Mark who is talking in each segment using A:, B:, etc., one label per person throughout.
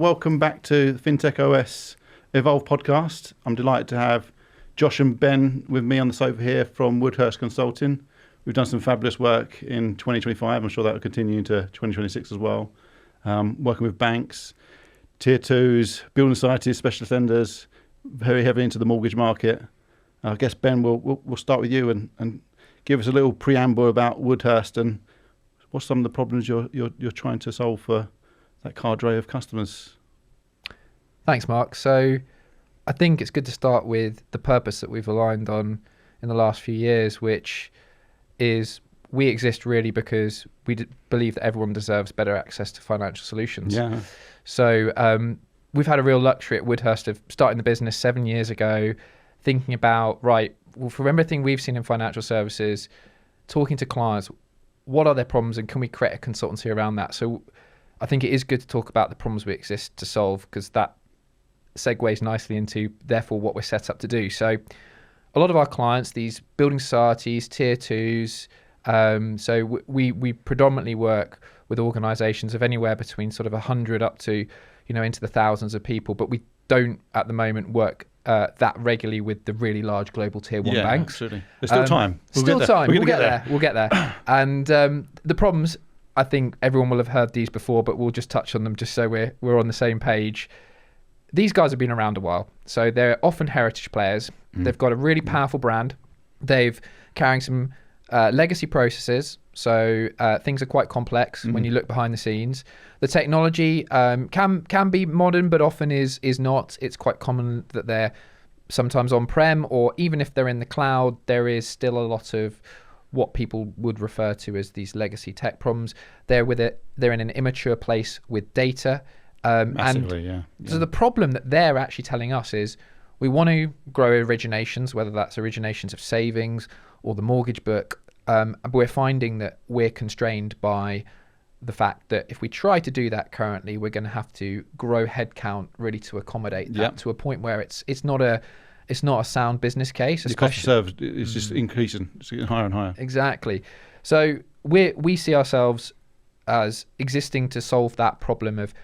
A: Welcome back to the Fintech OS Evolve podcast. I'm delighted to have Josh and Ben with me on the sofa here from Woodhurst Consulting. We've done some fabulous work in 2025. I'm sure that will continue into 2026 as well. Working with banks, tier twos, building societies, specialist lenders, very heavily into the mortgage market. I guess, Ben, we'll start with you and give us a little preamble about Woodhurst and what's some of the problems you're trying to solve for that cadre of customers.
B: Thanks, Mark. So I think it's good to start with the purpose that we've aligned on in the last few years, which is we exist really because we believe that everyone deserves better access to financial solutions.
A: Yeah.
B: So we've had a real luxury at Woodhurst of starting the business 7 years ago, thinking about, for everything we've seen in financial services, talking to clients, what are their problems and can we create a consultancy around that? So I think it is good to talk about the problems we exist to solve because that segues nicely into, therefore, what we're set up to do. So a lot of our clients, these building societies, tier twos, so we predominantly work with organisations of anywhere between sort of 100 up to, into the thousands of people, but we don't at the moment work that regularly with the really large global tier one banks.
A: Absolutely. There's still time.
B: We'll get there. We'll get there. And the problems, I think everyone will have heard these before, but we'll just touch on them just so we're on the same page. These guys have been around a while. So they're often heritage players. They've got a really powerful brand. They've carrying some legacy processes. So things are quite complex when you look behind the scenes. The technology can be modern, but often is not. It's quite common that they're sometimes on-prem, or even if they're in the cloud, there is still a lot of what people would refer to as these legacy tech problems. They're in an immature place with data.
A: Massively, yeah.
B: So the problem that they're actually telling us is we want to grow originations, whether that's originations of savings or the mortgage book. But we're finding that we're constrained by the fact that if we try to do that currently, we're going to have to grow headcount really to accommodate that to a point where it's not a sound business case.
A: The cost of service is just increasing. It's getting higher and higher.
B: Exactly. So we see ourselves as existing to solve that problem of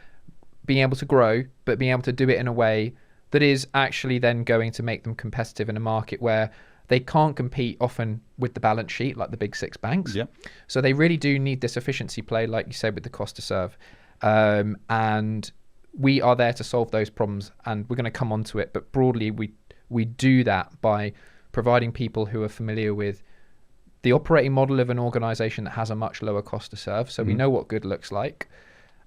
B: being able to grow, but being able to do it in a way that is actually then going to make them competitive in a market where they can't compete often with the balance sheet like the big six banks.
A: Yep.
B: So they really do need this efficiency play, like you said, with the cost to serve. And we are there to solve those problems, and we're going to come onto it. But broadly, we do that by providing people who are familiar with the operating model of an organization that has a much lower cost to serve. So we know what good looks like.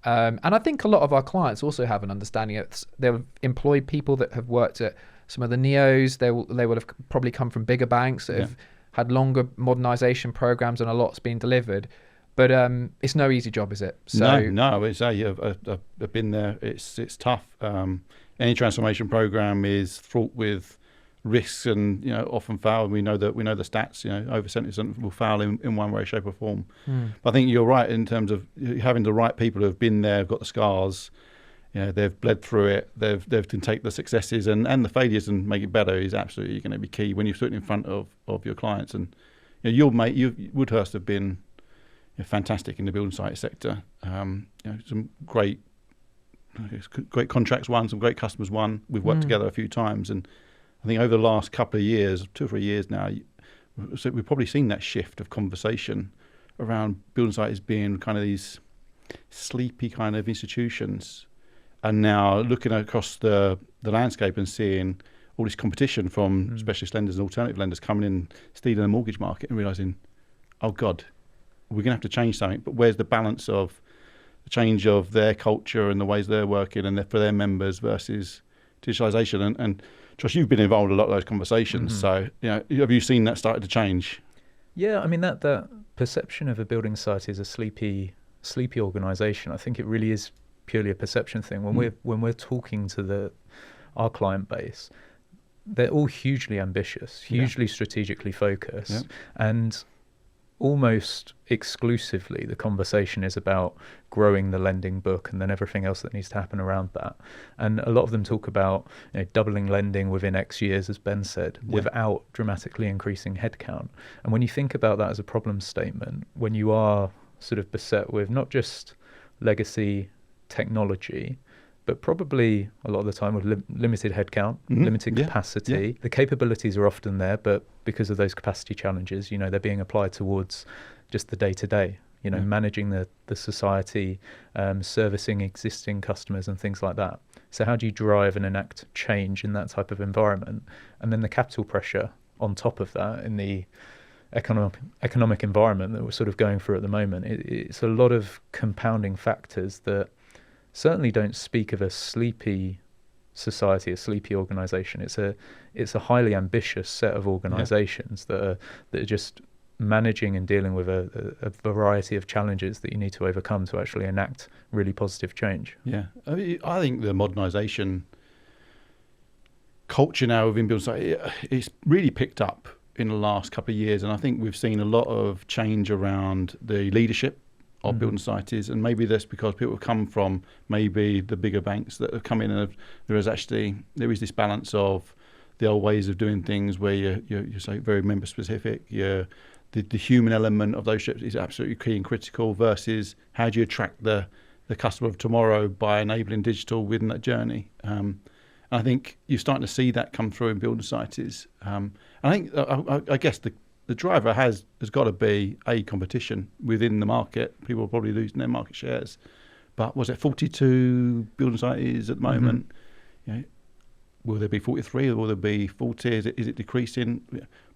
B: And I think a lot of our clients also have an understanding that they'll employ people that have worked at some of the neos. They would have probably come from bigger banks that have had longer modernization programs, and a lot's been delivered. But it's no easy job, is it?
A: So, no. It's I've been there. It's tough. Any transformation program is fraught with risks, and often fail. We know the stats. Over 70% will fail in one way, shape, or form. But I think you're right in terms of having the right people who have been there, have got the scars. They've bled through it. They can take the successes and the failures and make it better is absolutely going to be key when you're sitting in front of your clients. And Woodhurst have been fantastic in the building site sector. Some great contracts won, some great customers won. We've worked together a few times, and I think over the last couple of years, 2 or 3 years now, so we've probably seen that shift of conversation around building sites being kind of these sleepy kind of institutions, and now looking across the landscape and seeing all this competition from specialist lenders and alternative lenders coming in, stealing the mortgage market, and realising, oh God, we're going to have to change something. But where's the balance of the change of their culture and the ways they're working and for their members versus digitalisation? And Josh, you've been involved in a lot of those conversations. So, have you seen that started to change?
C: Yeah, I mean that perception of a building site as a sleepy organisation, I think it really is purely a perception thing. When we're talking to our client base, they're all hugely ambitious, hugely strategically focused, and almost exclusively the conversation is about growing the lending book and then everything else that needs to happen around that. And a lot of them talk about doubling lending within X years, as Ben said, without dramatically increasing headcount. And when you think about that as a problem statement, when you are sort of beset with not just legacy technology, but probably a lot of the time with limited headcount, limited capacity.
A: Yeah.
C: The capabilities are often there, but because of those capacity challenges, they're being applied towards just the day-to-day, managing the society, servicing existing customers and things like that. So how do you drive and enact change in that type of environment? And then the capital pressure on top of that in the economic environment that we're sort of going through at the moment, it's a lot of compounding factors that certainly don't speak of a sleepy society, a sleepy organisation. It's a highly ambitious set of organisations that are just managing and dealing with a variety of challenges that you need to overcome to actually enact really positive change.
A: Yeah, I think the modernisation culture now within building society, it's really picked up in the last couple of years, and I think we've seen a lot of change around the leadership of building societies, and maybe that's because people have come from maybe the bigger banks that have come in, and there is this balance of the old ways of doing things where you're so very member specific. The human element of those ships is absolutely key and critical, versus how do you attract the customer of tomorrow by enabling digital within that journey. I think you're starting to see that come through in building societies. I guess the driver has got to be a competition within the market. People are probably losing their market shares. But was it 42 building societies at the moment? Will there be 43 or will there be 40? Is it decreasing?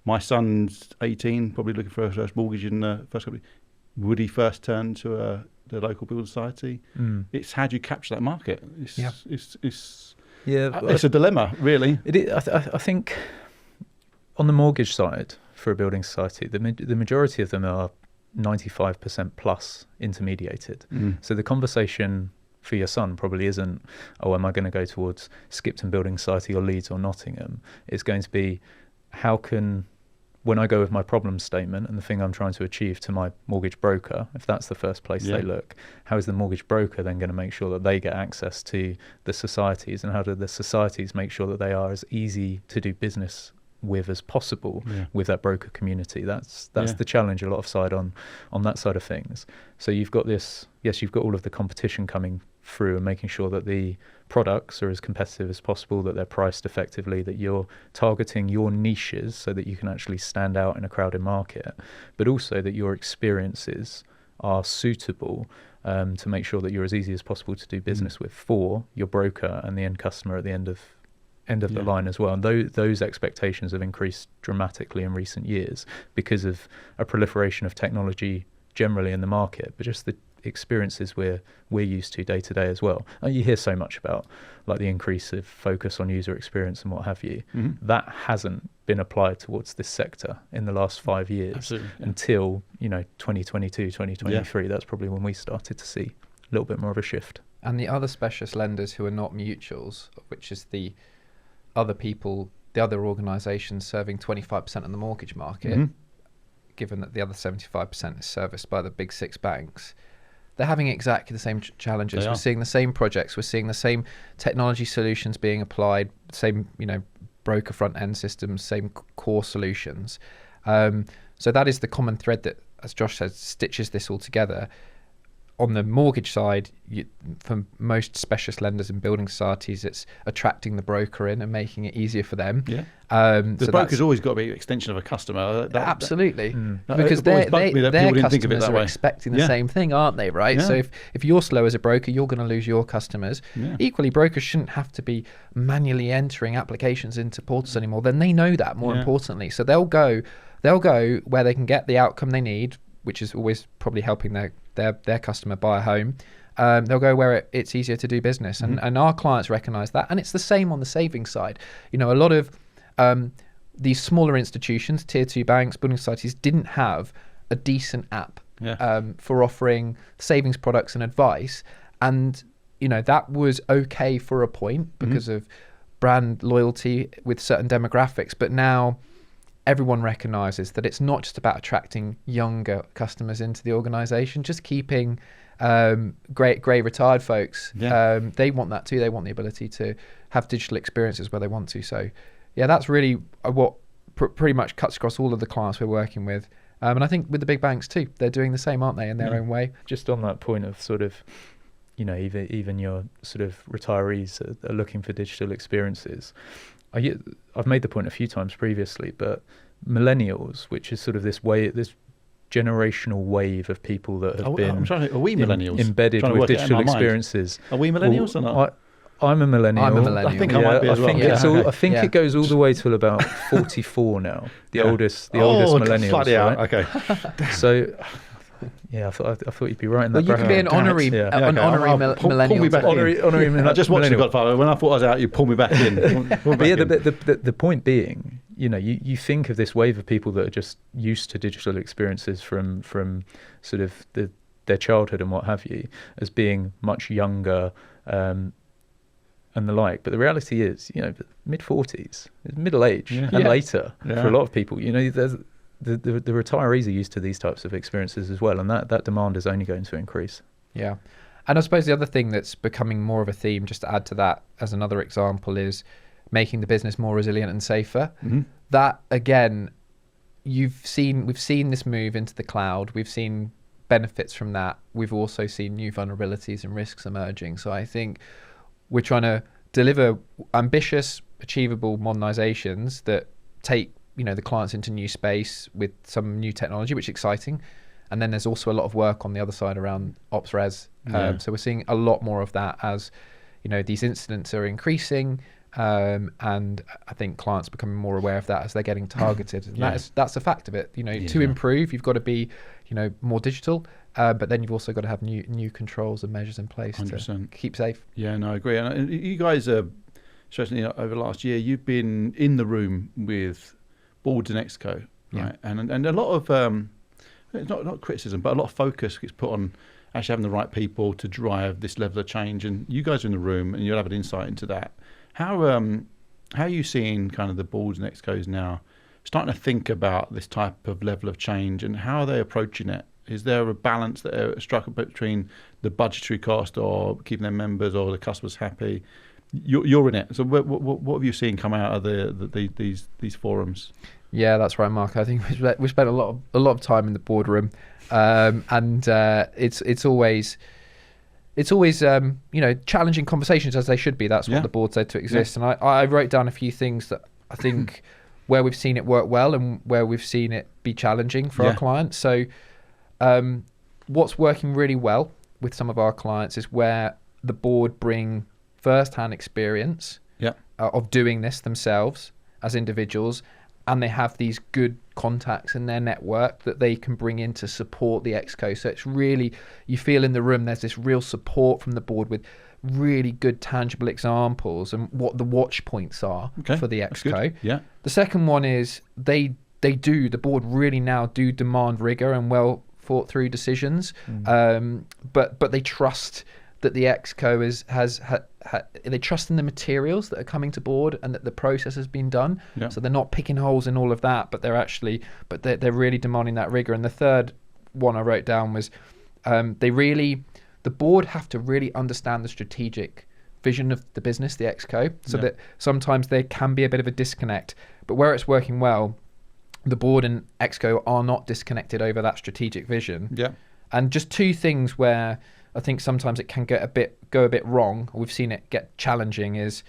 A: My son's 18, probably looking for a first mortgage in the first couple. Would he first turn to the local building society? It's how do you capture that market? It's a dilemma, really.
C: I think on the mortgage side for a building society, the majority of them are 95% plus intermediated. So the conversation for your son probably isn't, am I going to go towards Skipton Building Society or Leeds or Nottingham? It's going to be, how can, when I go with my problem statement and the thing I'm trying to achieve to my mortgage broker, if that's the first place they look, how is the mortgage broker then going to make sure that they get access to the societies, and how do the societies make sure that they are as easy to do business with as possible with that broker community? That's the challenge a lot of side on that side of things. So you've got this, you've got all of the competition coming through and making sure that the products are as competitive as possible, that they're priced effectively, that you're targeting your niches so that you can actually stand out in a crowded market, but also that your experiences are suitable to make sure that you're as easy as possible to do business with for your broker and the end customer at the end of the line as well. And those expectations have increased dramatically in recent years because of a proliferation of technology generally in the market, but just the experiences we're used to day to day as well. And you hear so much about like the increase of focus on user experience and what have you. That hasn't been applied towards this sector in the last 5 years until 2022, 2023. That's probably when we started to see a little bit more of a shift.
B: And the other specialist lenders who are not mutuals, which is the other people, the other organisations serving 25% of the mortgage market, given that the other 75% is serviced by the big six banks, they're having exactly the same challenges. We're seeing the same projects. We're seeing the same technology solutions being applied, same broker front end systems, same core solutions. So that is the common thread that, as Josh said, stitches this all together. On the mortgage side, for most specialist lenders and building societies, it's attracting the broker in and making it easier for them.
A: The broker's always got to be an extension of a customer.
B: Absolutely. Because their customers are expecting the same thing, aren't they, right? So if you're slow as a broker, you're going to lose your customers. Equally, brokers shouldn't have to be manually entering applications into portals anymore. Then they know that, more importantly. So they'll go where they can get the outcome they need, which is always probably helping their customer buy a home. They'll go where it's easier to do business. And our clients recognize that. And it's the same on the savings side. A lot of these smaller institutions, tier 2 banks, building societies, didn't have a decent app for offering savings products and advice. And, that was okay for a point because of brand loyalty with certain demographics. But now everyone recognizes that it's not just about attracting younger customers into the organization, just keeping grey retired folks. They want that too. They want the ability to have digital experiences where they want to. So that's really what pretty much cuts across all of the clients we're working with. And I think with the big banks too, they're doing the same, aren't they, in their own way?
C: Just on that point of sort of even your sort of retirees are looking for digital experiences. I've made the point a few times previously, but millennials, which is sort of this generational wave of people that have been
A: are we millennials?
C: Embedded with digital experiences.
A: Are we millennials or not?
C: I'm a millennial.
B: I'm a millennial.
A: I think I might be as well.
C: I think it goes all the way till about 44 now. The oldest millennials.
A: Slightly out.
C: Right?
A: Okay.
C: So, yeah, I thought you'd be right in that.
B: Well, you can be an honorary millennial.
A: Pull me back in.
C: Honorary
A: I just watched The Godfather. When I thought I was out, you pull me back in.
C: The point being, you think of this wave of people that are just used to digital experiences from sort of their childhood and what have you, as being much younger and the like. But the reality is, mid-40s, middle age and later for a lot of people. There's the retirees are used to these types of experiences as well, and that demand is only going to increase.
B: Yeah. And I suppose the other thing that's becoming more of a theme, just to add to that as another example, is making the business more resilient and safer.
A: Mm-hmm.
B: That, again, we've seen this move into the cloud. We've seen benefits from that. We've also seen new vulnerabilities and risks emerging. So I think we're trying to deliver ambitious, achievable modernizations that take the clients into new space with some new technology, which is exciting. And then there's also a lot of work on the other side around ops res. So we're seeing a lot more of that as these incidents are increasing, and I think clients becoming more aware of that as they're getting targeted. And that's a fact of it. To improve, you've got to be more digital, but then you've also got to have new controls and measures in place
A: 100%.
B: to keep safe.
A: Yeah, no, I agree. And you guys are, certainly over the last year, you've been in the room with boards and Exco, right? And a lot of not criticism, but a lot of focus gets put on actually having the right people to drive this level of change. And you guys are in the room, and you'll have an insight into that. How are you seeing kind of the boards and Excos now starting to think about this type of level of change, and how are they approaching it? Is there a balance that are struck between the budgetary cost or keeping their members or the customers happy? You're in it. So what have you seen come out of these forums?
B: Yeah, that's right, Mark. I think we spent a lot of time in the boardroom, and it's always challenging conversations, as they should be. That's what the board said to exist. And I wrote down a few things that I think where we've seen it work well and where we've seen it be challenging for our clients. So what's working really well with some of our clients is where the board bring first-hand experience of doing this themselves as individuals, and they have these good contacts in their network that they can bring in to support the Exco. So it's really, you feel in the room there's this real support from the board with really good tangible examples and what the watch points are for the Exco.
A: Yeah.
B: The second one is the board really now do demand rigor and well thought through decisions, but they trust that the Exco they trust in the materials that are coming to board and that the process has been done. Yeah. So they're not picking holes in all of that, but they're really demanding that rigor. And the third one I wrote down was the board have to really understand the strategic vision of the business, the Exco, so that sometimes there can be a bit of a disconnect. But where it's working well, the board and Exco are not disconnected over that strategic vision. Yeah. And just two things where I think sometimes it can go a bit wrong, we've seen it get challenging, is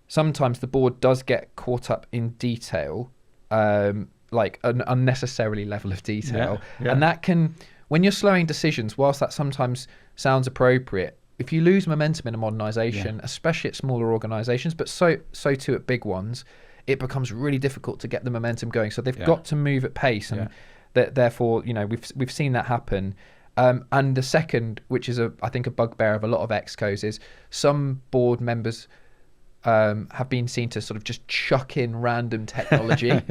B: sometimes the board does get caught up in detail, like an unnecessarily level of detail. And that can, when you're slowing decisions, whilst that sometimes sounds appropriate, if you lose momentum in a modernisation, especially at smaller organisations, but so too at big ones, it becomes really difficult to get the momentum going. So they've got to move at pace, and therefore, we've seen that happen. And the second, which is I think a bugbear of a lot of Excos, is some board members have been seen to sort of just chuck in random technology and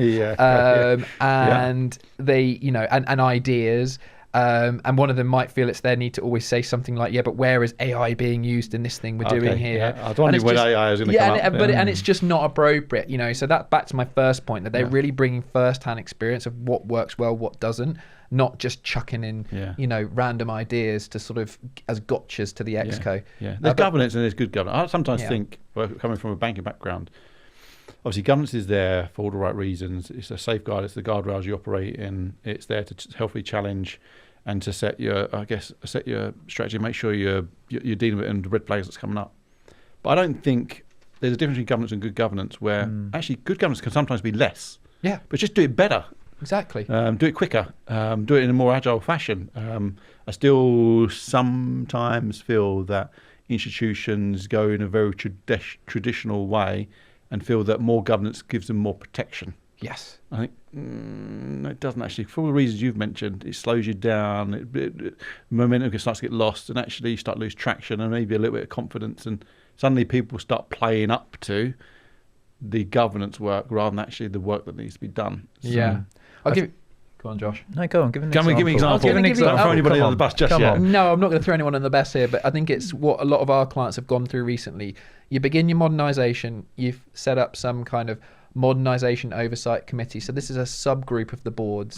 B: they, and ideas. And one of them might feel it's their need to always say something like, but where is AI being used in this thing we're doing here?
A: Yeah. I was wondering when AI is going to come up.
B: And it's just not appropriate, so that back to my first point, that they're really bringing first-hand experience of what works well, what doesn't, not just chucking in, random ideas to sort of as gotchas to the Exco.
A: There's governance and there's good governance. I sometimes think, coming from a banking background, obviously governance is there for all the right reasons. It's a safeguard, it's the guardrails you operate in, it's there to healthily challenge and to set your strategy, make sure you're dealing with it and the red flags that's coming up. But I don't think there's a difference between governance and good governance, where actually good governance can sometimes be less.
B: Yeah.
A: But just do it better.
B: Exactly.
A: Do it quicker. Do it in a more agile fashion. I still sometimes feel that institutions go in a very traditional way and feel that more governance gives them more protection.
B: Yes.
A: I think it doesn't actually, for all the reasons you've mentioned. It slows you down, momentum starts to get lost, and actually you start to lose traction and maybe a little bit of confidence, and suddenly people start playing up to the governance work rather than actually the work that needs to be done. So,
B: yeah. Go on, Josh.
C: No, go on. Give an
A: Can we
C: example.
A: give me an example?
B: Give an example.
A: Don't throw anybody
C: Come
A: on the bus just
C: Come
A: yet.
C: on.
B: No, I'm not going to throw anyone on the bus here, but I think it's what a lot of our clients have gone through recently. You begin your modernisation, you've set up some kind of modernisation oversight committee. So this is a subgroup of the board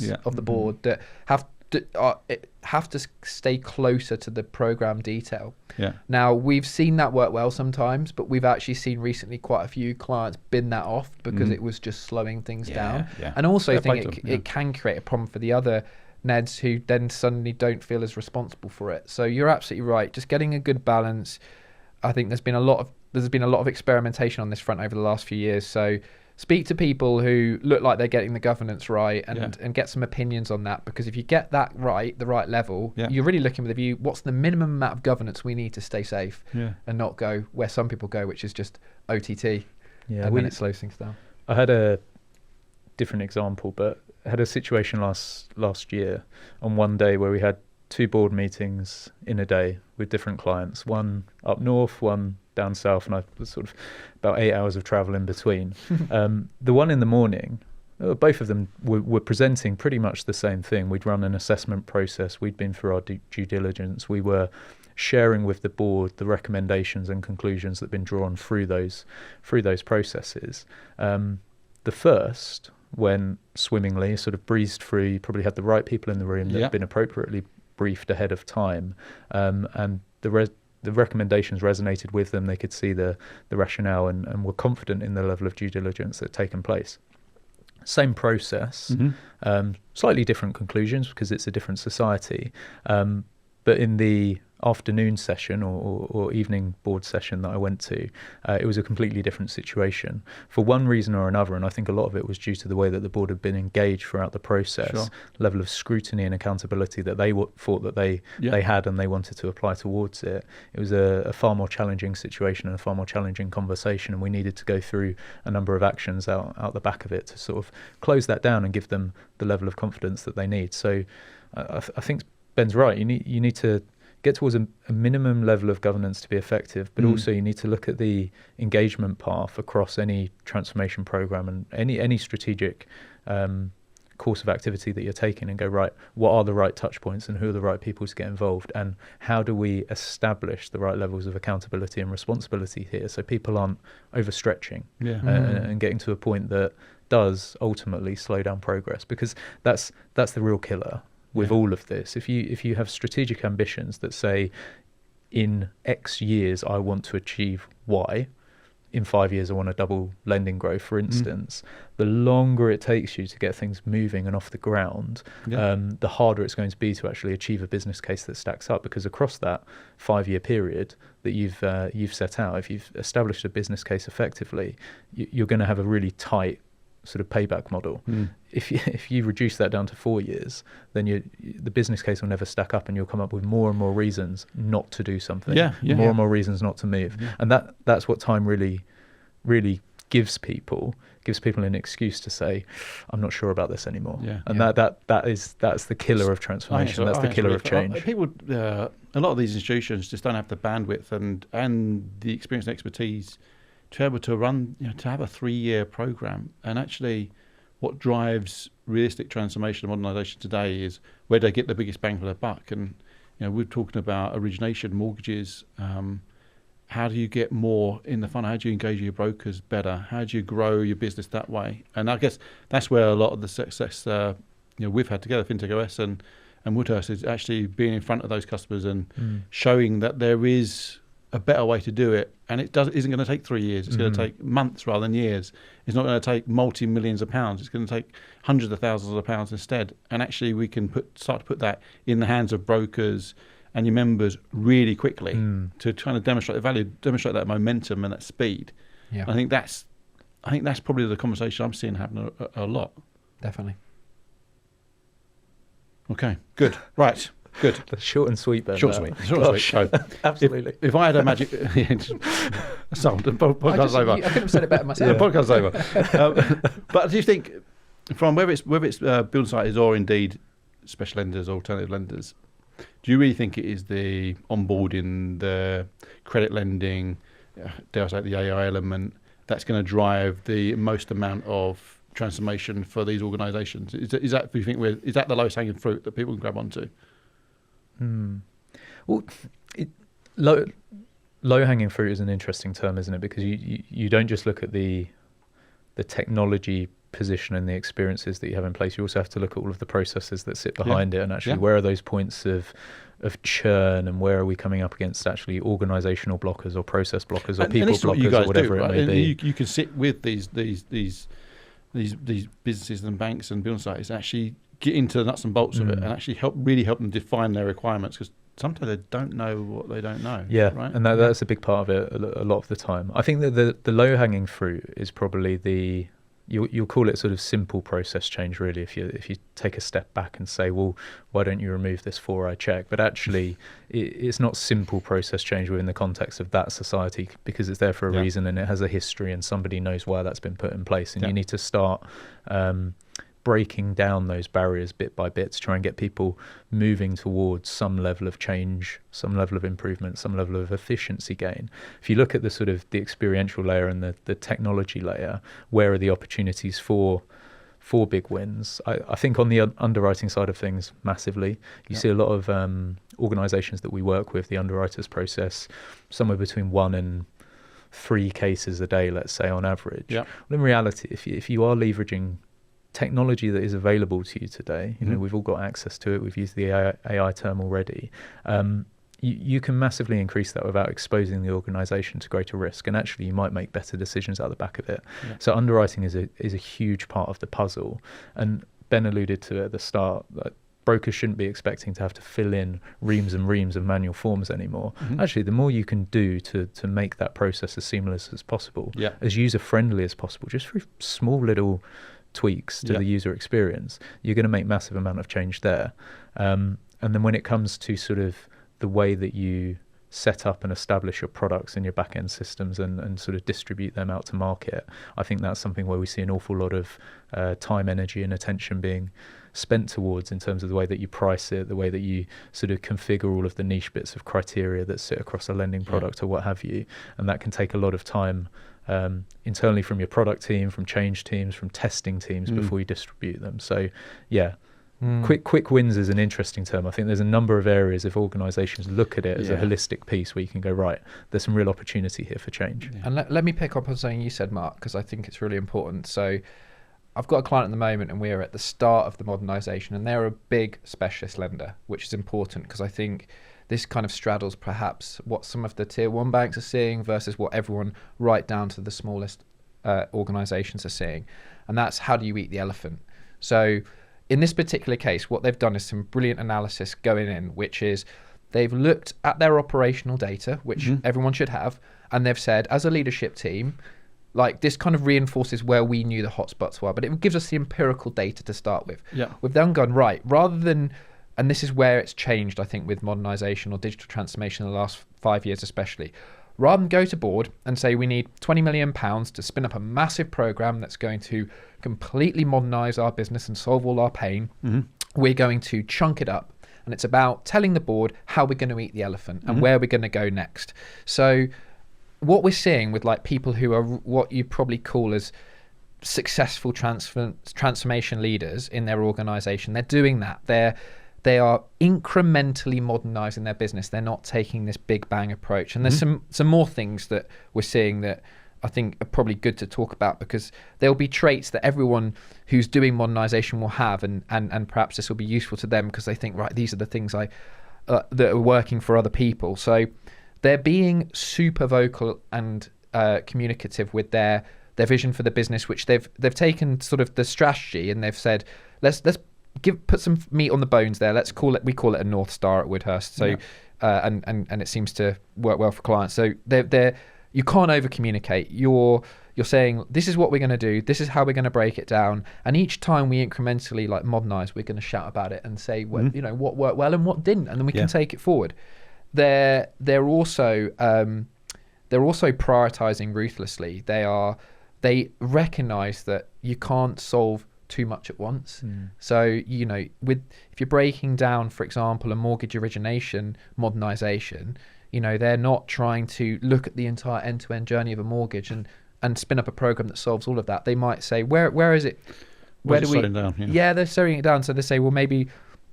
B: that have to stay closer to the program detail.
A: Yeah.
B: Now, we've seen that work well sometimes, but we've actually seen recently quite a few clients bin that off because it was just slowing things down.
A: Yeah.
B: And also
A: Fair
B: think
A: play to them,
B: it can create a problem for the other Neds who then suddenly don't feel as responsible for it. So you're absolutely right. Just getting a good balance. I think there's been a lot of experimentation on this front over the last few years. So speak to people who look like they're getting the governance right and get some opinions on that, because if you get that right, the right level, you're really looking with a view, what's the minimum amount of governance we need to stay safe and not go where some people go, which is just OTT, and then it slows things down.
C: I had a different example, but I had a situation last year on one day where we had 2 board meetings in a day with different clients, one up north, one down south, and I was sort of about 8 hours of travel in between. The one in the morning, both of them were presenting pretty much the same thing. We'd run an assessment process. We'd been through our due diligence. We were sharing with the board the recommendations and conclusions that had been drawn through those processes. The first went swimmingly, sort of breezed through. You probably had the right people in the room that had been appropriately briefed ahead of time, and the recommendations resonated with them. They could see the rationale and were confident in the level of due diligence that had taken place. Same process, slightly different conclusions because it's a different society. But in the afternoon session or evening board session that I went to, it was a completely different situation for one reason or another. And I think a lot of it was due to the way that the board had been engaged throughout the process, level of scrutiny and accountability that they thought that they had and they wanted to apply towards it. It was a far more challenging situation and a far more challenging conversation. And we needed to go through a number of actions out the back of it to sort of close that down and give them the level of confidence that they need. So I think Ben's right. You need to get towards a minimum level of governance to be effective, but also you need to look at the engagement path across any transformation program and any strategic course of activity that you're taking and go, right, what are the right touch points and who are the right people to get involved, and how do we establish the right levels of accountability and responsibility here so people aren't overstretching and getting to a point that does ultimately slow down progress, because that's the real killer with all of this. If you have strategic ambitions that say in X years I want to achieve Y, in 5 years I want to double lending growth, for instance, the longer it takes you to get things moving and off the ground, the harder it's going to be to actually achieve a business case that stacks up, because across that 5-year period that you've set out, if you've established a business case effectively, you're going to have a really tight sort of payback model. If you reduce that down to 4 years, then the business case will never stack up, and you'll come up with more and more reasons not to do something, more and more reasons not to move. And that's what time really gives people an excuse to say, I'm not sure about this anymore. That's the killer of transformation. That's the killer of change.
A: People, a lot of these institutions just don't have the bandwidth and the experience and expertise to be able to run, to have a 3-year program. And actually, what drives realistic transformation and modernisation today is where they get the biggest bang for their buck. And we're talking about origination, mortgages. How do you get more in the fund? How do you engage your brokers better? How do you grow your business that way? And I guess that's where a lot of the success we've had together, Fintech OS and Woodhurst, is actually being in front of those customers and showing that there is a better way to do it, and isn't going to take 3 years. It's going to take months rather than years. It's not going to take multi-millions of pounds. It's going to take hundreds of thousands of pounds instead. And actually, we can start to put that in the hands of brokers and your members really quickly to try to demonstrate the value, demonstrate that momentum and that speed.
B: Yeah.
A: I think that's probably the conversation I'm seeing happen a lot.
B: Definitely.
A: Okay, good. Right, good.
C: That's short and sweet, Ben.
A: Short and sweet. So,
C: Absolutely.
A: if I had a magic... Sold. The podcast's over.
B: I couldn't have said it better myself.
A: The podcast's over. But do you think, from whether it's building societies or indeed special lenders, alternative lenders, do you really think it is the onboarding, the credit lending, dare I say the AI element, that's going to drive the most amount of transformation for these organisations? Is that, do you think, is that the lowest hanging fruit that people can grab onto?
C: Well, low hanging fruit is an interesting term, isn't it? Because you don't just look at the technology position and the experiences that you have in place. You also have to look at all of the processes that sit behind it, and actually where are those points of churn, and where are we coming up against actually organisational blockers or process blockers or people blockers or whatever it may be.
A: You can sit with these businesses and banks and building sites and actually get into the nuts and bolts of it and actually help them define their requirements, because sometimes they don't know what they don't know.
C: Yeah,
A: right?
C: and that's a big part of it a lot of the time. I think that the low hanging fruit is probably you'll call it sort of simple process change, really, if you take a step back and say, well, why don't you remove this 4-eye check? But actually, it's not simple process change within the context of that society, because it's there for a reason and it has a history and somebody knows why that's been put in place. And you need to start breaking down those barriers bit by bit to try and get people moving towards some level of change, some level of improvement, some level of efficiency gain. If you look at the sort of the experiential layer and the technology layer, where are the opportunities for big wins? I think on the underwriting side of things, massively. You see a lot of organisations that we work with, the underwriters process somewhere between 1 and 3 cases a day, let's say, on average. Well, in reality, if you are leveraging technology that is available to you today, you know, we've all got access to it. We've used the AI term already. You can massively increase that without exposing the organisation to greater risk, and actually you might make better decisions out the back of it. So underwriting is a huge part of the puzzle. And Ben alluded to it at the start that brokers shouldn't be expecting to have to fill in reams and reams of manual forms anymore. Actually, the more you can do to make that process as seamless as possible, as user friendly as possible, just through small little tweaks to the user experience, you're going to make massive amount of change there. And then when it comes to sort of the way that you set up and establish your products and your back-end systems and sort of distribute them out to market, I think that's something where we see an awful lot of time, energy and attention being spent towards, in terms of the way that you price it, the way that you sort of configure all of the niche bits of criteria that sit across a lending product or what have you. And that can take a lot of time internally from your product team, from change teams, from testing teams before you distribute them. So quick wins is an interesting term. I think there's a number of areas, if organisations look at it as a holistic piece, where you can go, right, there's some real opportunity here for change.
B: And let me pick up on something you said, Mark, because I think it's really important. So I've got a client at the moment and we're at the start of the modernisation, and they're a big specialist lender, which is important because I think this kind of straddles perhaps what some of the tier 1 banks are seeing versus what everyone right down to the smallest organisations are seeing. And that's, how do you eat the elephant? So in this particular case, what they've done is some brilliant analysis going in, which is they've looked at their operational data, which everyone should have, and they've said, as a leadership team, like, this kind of reinforces where we knew the hotspots were, but it gives us the empirical data to start with. We've then gone, right, rather than, and this is where it's changed, I think, with modernisation or digital transformation in the last 5 years especially, rather than go to board and say we need £20 million to spin up a massive programme that's going to completely modernise our business and solve all our pain, we're going to chunk it up. And it's about telling the board how we're going to eat the elephant and where we're going to go next. So what we're seeing with, like, people who are what you probably call as successful transformation leaders in their organisation, they're doing that. They are incrementally modernising their business. They're not taking this big bang approach. And there's some more things that we're seeing that I think are probably good to talk about, because there'll be traits that everyone who's doing modernisation will have, and perhaps this will be useful to them because they think, right, these are the things that are working for other people. So they're being super vocal and communicative with their vision for the business, which they've taken sort of the strategy and they've said, let's put some meat on the bones there. We call it a North Star at Woodhurst. So and it seems to work well for clients. So they're you can't over communicate. You're saying, this is what we're going to do, this is how we're going to break it down, and each time we incrementally like modernize, we're going to shout about it and say what what worked well and what didn't, and then we can take it forward. They're also prioritizing ruthlessly. They recognize that you can't solve too much at once. So if you're breaking down, for example, a mortgage origination modernization, they're not trying to look at the entire end-to-end journey of a mortgage and spin up a program that solves all of that. They might say, where is it? Where do we? Down, they're slowing it down. So they say, well, maybe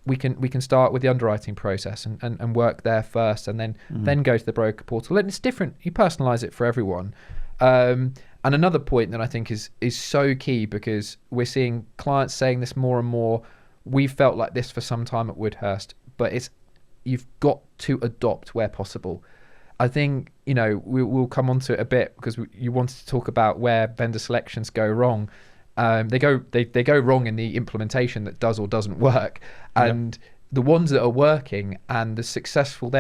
B: we can start with the underwriting process and work there first, and then go to the broker portal. And it's different. You personalize it for everyone. And another point that I think is so key, because we're seeing clients saying this more and more. We've felt like this for some time at Woodhurst, but you've got to adopt where possible. I think we'll come onto it a bit, because you wanted to talk about where vendor selections go wrong. They go wrong in the implementation that does or doesn't work, and the ones that are working and the successful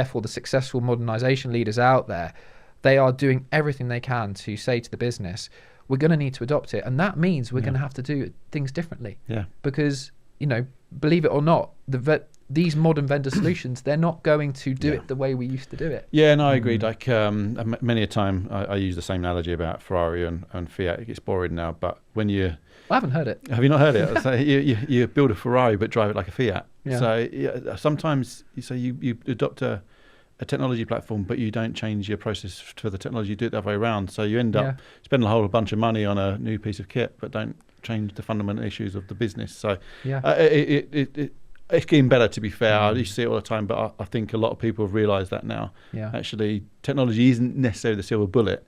B: modernization leaders out there, they are doing everything they can to say to the business, we're going to need to adopt it, and that means we're going to have to do things differently. Because believe it or not, these modern vendor solutions, they're not going to do it the way we used to do it.
A: Yeah, no, I agree. Like many a time, I use the same analogy about Ferrari and Fiat. It gets boring now, but when I
B: haven't heard it.
A: Have you not heard it? So you build a Ferrari but drive it like a Fiat. So sometimes you adopt a technology platform, but you don't change your process for the technology. You do it the other way around. So you end up spending a whole bunch of money on a new piece of kit, but don't change the fundamental issues of the business. So it's getting better, to be fair. I used to see it all the time, but I think a lot of people have realised that now. Actually, technology isn't necessarily the silver bullet.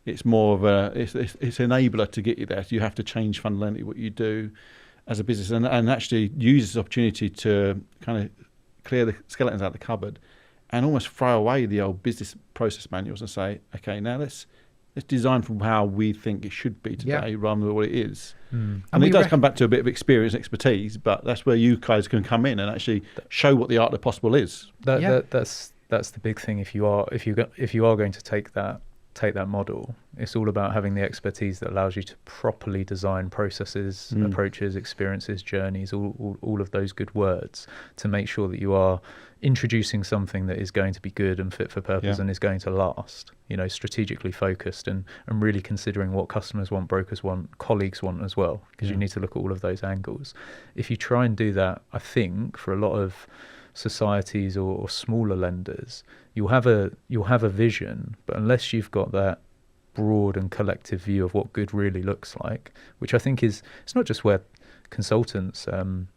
A: It's more of it's an enabler to get you there. So you have to change fundamentally what you do as a business, and actually use this opportunity to kind of clear the skeletons out of the cupboard and almost throw away the old business process manuals and say, okay, now let's design from how we think it should be today rather than what it is. And it does come back to a bit of experience and expertise, but that's where you guys can come in and actually show what the art of the possible is.
C: That's the big thing. If you are going to take that model, it's all about having the expertise that allows you to properly design processes, approaches, experiences, journeys, all of those good words, to make sure that you are introducing something that is going to be good and fit for purpose and is going to last, strategically focused and really considering what customers want, brokers want, colleagues want as well, because you need to look at all of those angles. If you try and do that, I think for a lot of societies or smaller lenders, you'll have a vision, but unless you've got that broad and collective view of what good really looks like, which I think it's not just where consultants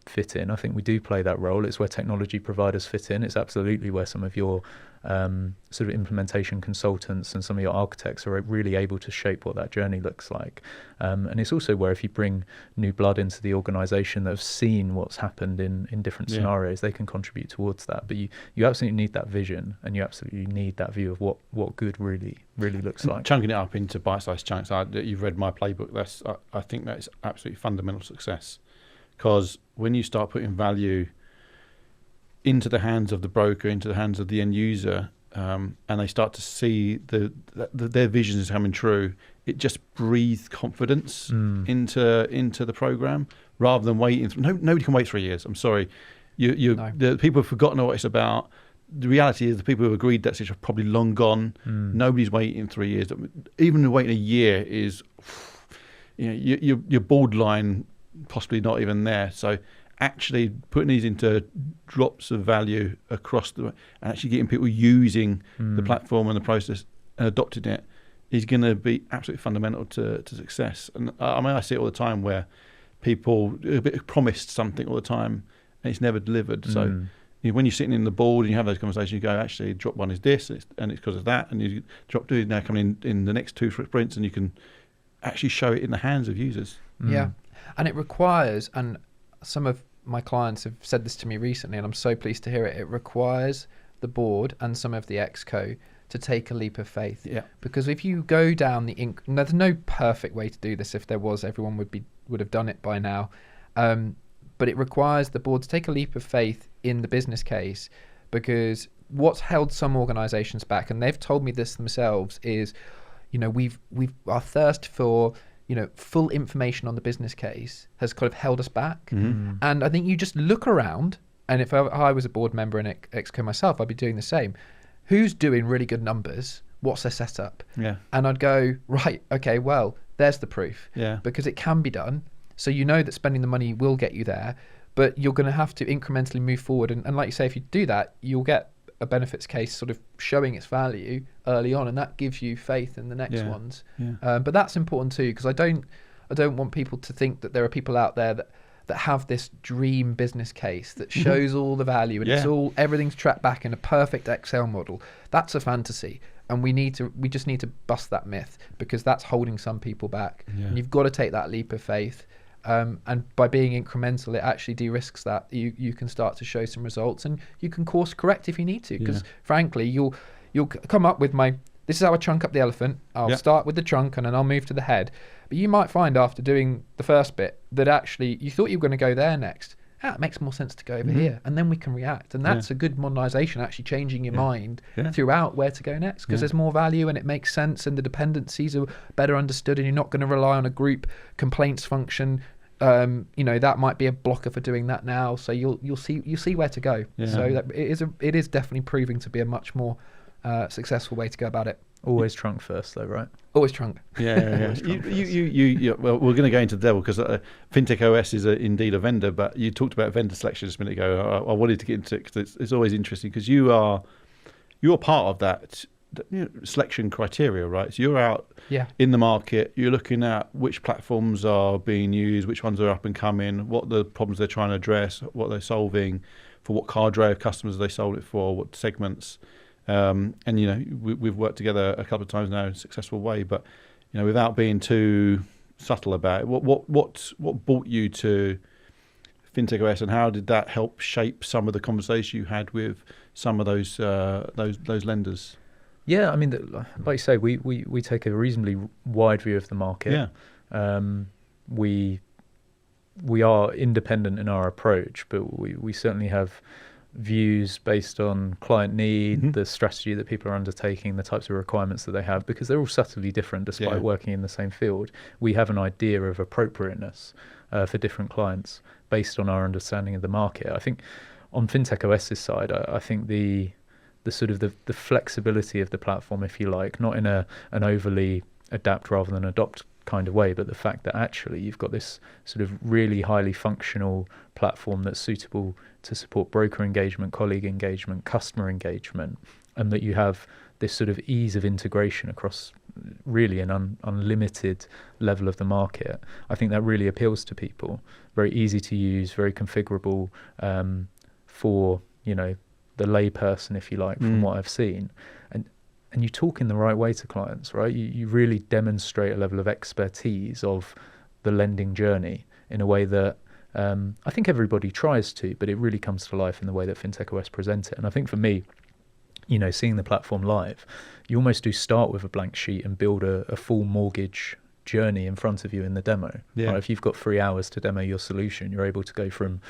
C: fit in. I think we do play that role. It's where technology providers fit in. It's absolutely where some of your sort of implementation consultants and some of your architects are really able to shape what that journey looks like. And it's also where if you bring new blood into the organisation that have seen what's happened in different scenarios, they can contribute towards that. But you absolutely need that vision, and you absolutely need that view of what good really looks like.
A: Chunking it up into bite-sized chunks. You've read my playbook. I think that's absolutely fundamental success. Because when you start putting value into the hands of the broker, into the hands of the end user, and they start to see their vision is coming true, it just breathes confidence into the program rather than waiting. Nobody can wait 3 years. I'm sorry. The people have forgotten what it's about. The reality is the people who agreed that it's probably long gone. Nobody's waiting 3 years. Even waiting a year is, you're borderline, possibly not even there. So actually putting these into drops of value across and actually getting people using the platform and the process and adopting it is going to be absolutely fundamental to success. And I see it all the time where people promised something all the time and it's never delivered. So when you're sitting in the board and you have those conversations, you go, actually, drop one is this, and it's because of that, and you drop two now coming in the next two sprints, and you can actually show it in the hands of users.
B: And it requires, and some of my clients have said this to me recently, and I'm so pleased to hear it, it requires the board and some of the exco to to take a leap of faith.
A: Yeah.
B: Because if you go down there's no perfect way to do this. If there was, everyone would have done it by now. But it requires the board to take a leap of faith in the business case, because what's held some organisations back, and they've told me this themselves, is, we've our thirst for full information on the business case has kind of held us back.
A: Mm-hmm.
B: And I think you just look around, and if I was a board member in Exco myself, I'd be doing the same. Who's doing really good numbers? What's their setup?
A: Yeah.
B: And I'd go, right, okay, well, there's the proof.
A: Yeah.
B: Because it can be done. So that spending the money will get you there, but you're going to have to incrementally move forward. And like you say, if you do that, you'll get a benefits case sort of showing its value early on, and that gives you faith in the next ones.
A: Yeah.
B: But that's important too, because I don't want people to think that there are people out there that have this dream business case that shows all the value and everything's tracked back in a perfect Excel model. That's a fantasy. And we just need to bust that myth, because that's holding some people back.
A: Yeah.
B: And you've got to take that leap of faith. And by being incremental, it actually de-risks that. You can start to show some results, and you can course correct if you need to. Because frankly, you'll come up with this is how I chunk up the elephant. I'll start with the trunk and then I'll move to the head. But you might find after doing the first bit that actually you thought you were going to go there next. It makes more sense to go over here, and then we can react. And that's a good modernisation, actually changing your mind throughout where to go next, because there's more value and it makes sense, and the dependencies are better understood, and you're not going to rely on a group complaints function. That might be a blocker for doing that now. So you'll see where to go. Yeah. So that it is definitely proving to be a much more successful way to go about it.
C: Always trunk first, though, right?
B: Always trunk.
A: Yeah. Well, we're going to go into the devil, because Fintech OS is indeed a vendor. But you talked about vendor selection just a minute ago. I wanted to get into it because it's always interesting, because you're part of that selection criteria, right? So you're out in the market. You're looking at which platforms are being used, which ones are up and coming, what the problems they're trying to address, what they're solving, for what cadre of customers they sold it for, what segments. And we've worked together a couple of times now in a successful way, but without being too subtle about it, what brought you to Fintech OS, and how did that help shape some of the conversation you had with some of those lenders?
C: Yeah, I mean, like you say, we take a reasonably wide view of the market. Yeah. We are independent in our approach, but we certainly have views based on client need, the strategy that people are undertaking, the types of requirements that they have, because they're all subtly different despite working in the same field. We have an idea of appropriateness for different clients based on our understanding of the market. I think on Fintech OS's side, I think the sort of the flexibility of the platform, if you like, not in an overly adapt rather than adopt kind of way, but the fact that actually you've got this sort of really highly functional platform that's suitable to support broker engagement, colleague engagement, customer engagement, and that you have this sort of ease of integration across really an unlimited level of the market. I think that really appeals to people. Very easy to use, very configurable for the layperson, if you like, from what I've seen. And you talk in the right way to clients, right? You really demonstrate a level of expertise of the lending journey in a way that I think everybody tries to, but it really comes to life in the way that Fintech OS present it. And I think for me, seeing the platform live, you almost do start with a blank sheet and build a full mortgage journey in front of you in the demo. Yeah. Right? If you've got 3 hours to demo your solution, you're able to go from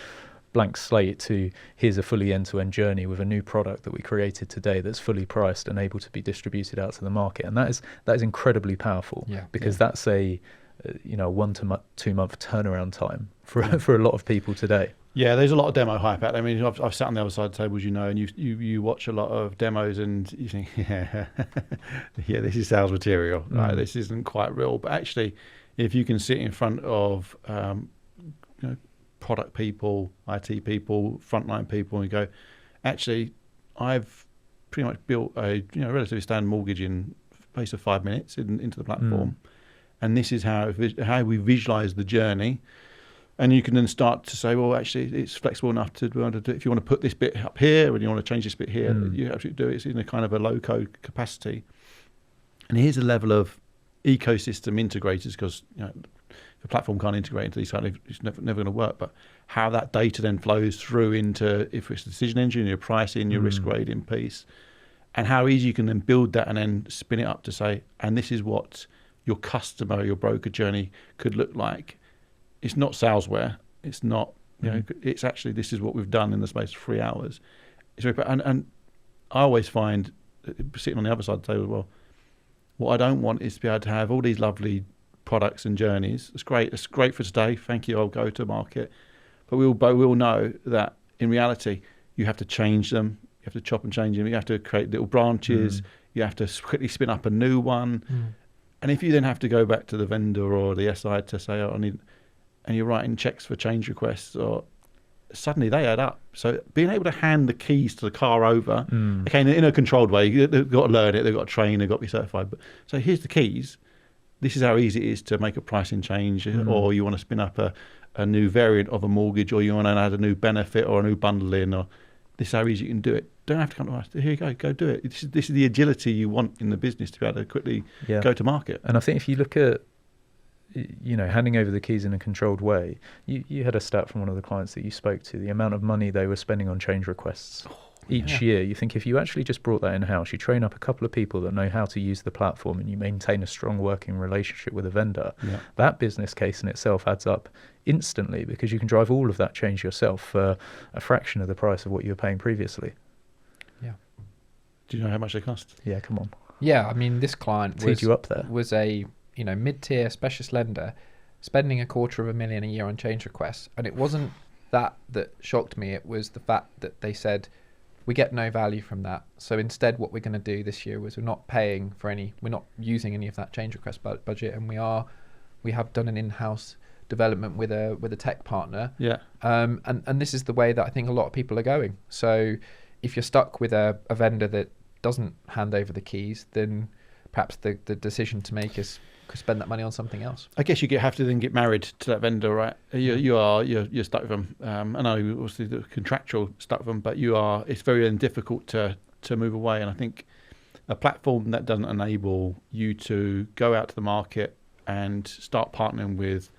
C: blank slate to here's a fully end-to-end journey with a new product that we created today that's fully priced and able to be distributed out to the market. And that is incredibly powerful, because that's a 1 to 2 month turnaround time for a lot of people today.
A: Yeah, there's a lot of demo hype out there. I mean, I've sat on the other side of the table, as you know, and you watch a lot of demos and you think, this is sales material. Right? This isn't quite real. But actually, if you can sit in front of product people, IT people, frontline people, and go, actually, I've pretty much built a relatively standard mortgage in the space of 5 minutes into the platform, and this is how we visualize the journey. And you can then start to say, well, actually, it's flexible enough to be able to do. If you want to put this bit up here, or you want to change this bit here, you have to do it in a kind of a low code capacity. And here's a level of ecosystem integrators, because if a platform can't integrate into these, it's never going to work. But how that data then flows through into, if it's a decision engine, your pricing, your risk grading piece, and how easy you can then build that and then spin it up to say, and this is what your customer, your broker journey could look like. It's not salesware. It's not, it's actually, this is what we've done in the space of 3 hours. And I always find, sitting on the other side of the table as well, what I don't want is to be able to have all these lovely products and journeys. It's great. It's great for today. Thank you. I'll go to market. But we all know that in reality, you have to change them. You have to chop and change them. You have to create little branches. You have to quickly spin up a new one. And if you then have to go back to the vendor or the SI to say, oh, I need, and you're writing checks for change requests, or suddenly they add up. So being able to hand the keys to the car over, okay, in a controlled way, they've got to learn it, they've got to train, they've got to be certified. But so here's the keys. This is how easy it is to make a pricing change, or you want to spin up a new variant of a mortgage, or you want to add a new benefit or a new bundle in, or this is how easy you can do it. Don't have to come to us. Here you go do it. This is the agility you want in the business to be able to quickly go to market.
C: And I think if you look at, handing over the keys in a controlled way, you had a stat from one of the clients that you spoke to, the amount of money they were spending on change requests each year. You think if you actually just brought that in-house, you train up a couple of people that know how to use the platform, and you maintain a strong working relationship with a vendor, that business case in itself adds up instantly, because you can drive all of that change yourself for a fraction of the price of what you were paying previously.
A: Do you know how much they cost?
C: Yeah, come on.
B: Yeah, I mean, this client was a mid-tier specialist lender spending $250,000 a year on change requests. And it wasn't that shocked me. It was the fact that they said, we get no value from that. So instead, what we're going to do this year was we're not using any of that change request budget. And we have done an in-house development with a tech partner. Yeah. And this is the way that I think a lot of people are going. So if you're stuck with a vendor that doesn't hand over the keys, then perhaps the decision to make is spend that money on something else. I guess you have to then get married to that vendor, right? You're stuck with them. I know obviously the contractual stuck with them, but it's very difficult to move away. And I think a platform that doesn't enable you to go out to the market and start partnering with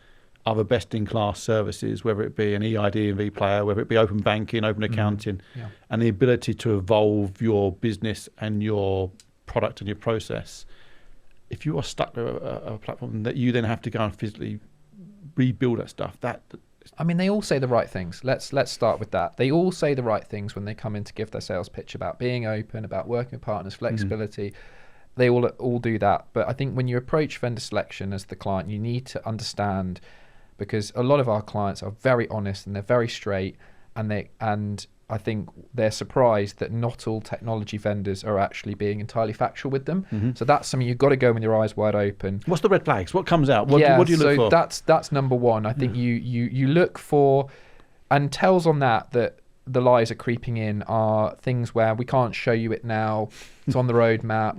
B: other best-in-class services, whether it be an EID&V player, whether it be open banking, open accounting, and the ability to evolve your business and your product and your process. If you are stuck with a platform that you then have to go and physically rebuild that stuff, I mean, they all say the right things. Let's start with that. They all say the right things when they come in to give their sales pitch about being open, about working with partners, flexibility. They all do that. But I think when you approach vendor selection as the client, you need to understand, because a lot of our clients are very honest and they're very straight, and I think they're surprised that not all technology vendors are actually being entirely factual with them. So that's something you've got to go with your eyes wide open. What's the red flags? What comes out? What do you look for? That's number one. I think you look for, and tells on that the lies are creeping in are things where we can't show you it now. It's on the roadmap.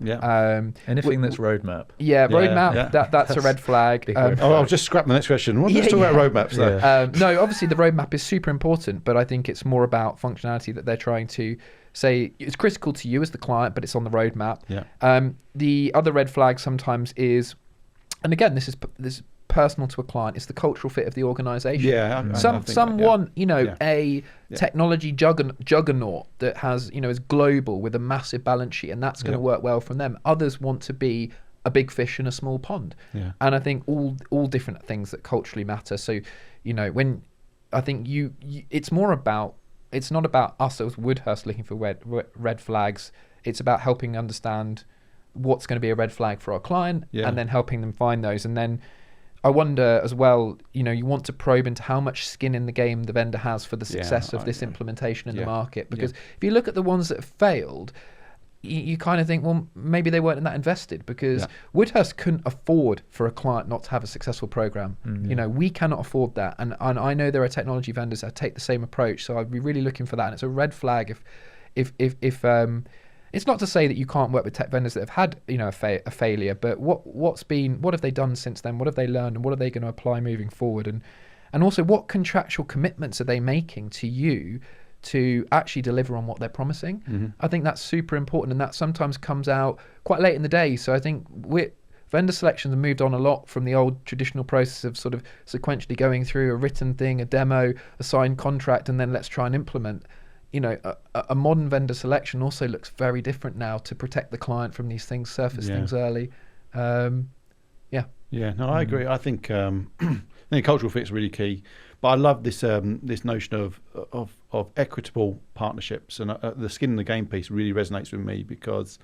B: Anything that's roadmap. Roadmap. That's a red flag. I'll just scrap the next question. Let's talk about roadmaps though. No, obviously the roadmap is super important, but I think it's more about functionality that they're trying to say it's critical to you as the client, but it's on the roadmap. The other red flag sometimes is, and again, this is personal to a client, it's the cultural fit of the organization. Some want a technology juggernaut that has is global with a massive balance sheet, and that's going to work well from them. Others want to be a big fish in a small pond, and I think all different things that culturally matter. So when I think it's more about, it's not about us as Woodhurst looking for red flags. It's about helping understand what's going to be a red flag for our client, and then helping them find those. And then I wonder as well, you want to probe into how much skin in the game the vendor has for the success of this implementation in the market. Because if you look at the ones that have failed, you kind of think, well, maybe they weren't in that invested, because Woodhurst couldn't afford for a client not to have a successful program. We cannot afford that. And I know there are technology vendors that take the same approach. So I'd be really looking for that. And it's a red flag if it's not to say that you can't work with tech vendors that have had a failure, but what have they done since then? What have they learned, and what are they going to apply moving forward? And also, what contractual commitments are they making to you to actually deliver on what they're promising? I think that's super important, and that sometimes comes out quite late in the day. So I think vendor selections have moved on a lot from the old traditional process of sort of sequentially going through a written thing, a demo, a signed contract, and then let's try and implement. a modern vendor selection also looks very different now to protect the client from these things, surface things early.
A: Yeah, no, I agree. I think I think cultural fit is really key. But I love this this notion of equitable partnerships, and the skin in the game piece really resonates with me, because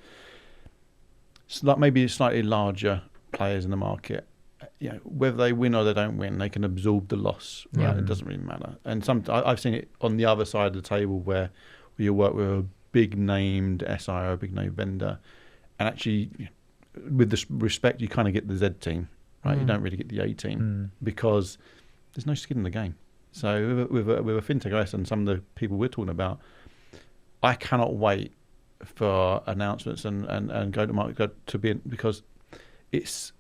A: maybe slightly larger players in the market, whether they win or they don't win, they can absorb the loss. Right?
C: Yeah.
A: It doesn't really matter. And I've seen it on the other side of the table where you work with a big named SI or a big named vendor, and actually, with this respect, you kind of get the Z team, right? You don't really get the A team because there's no skin in the game. So with a Fintech OS and some of the people we're talking about, I cannot wait for announcements and go to market to be, because it's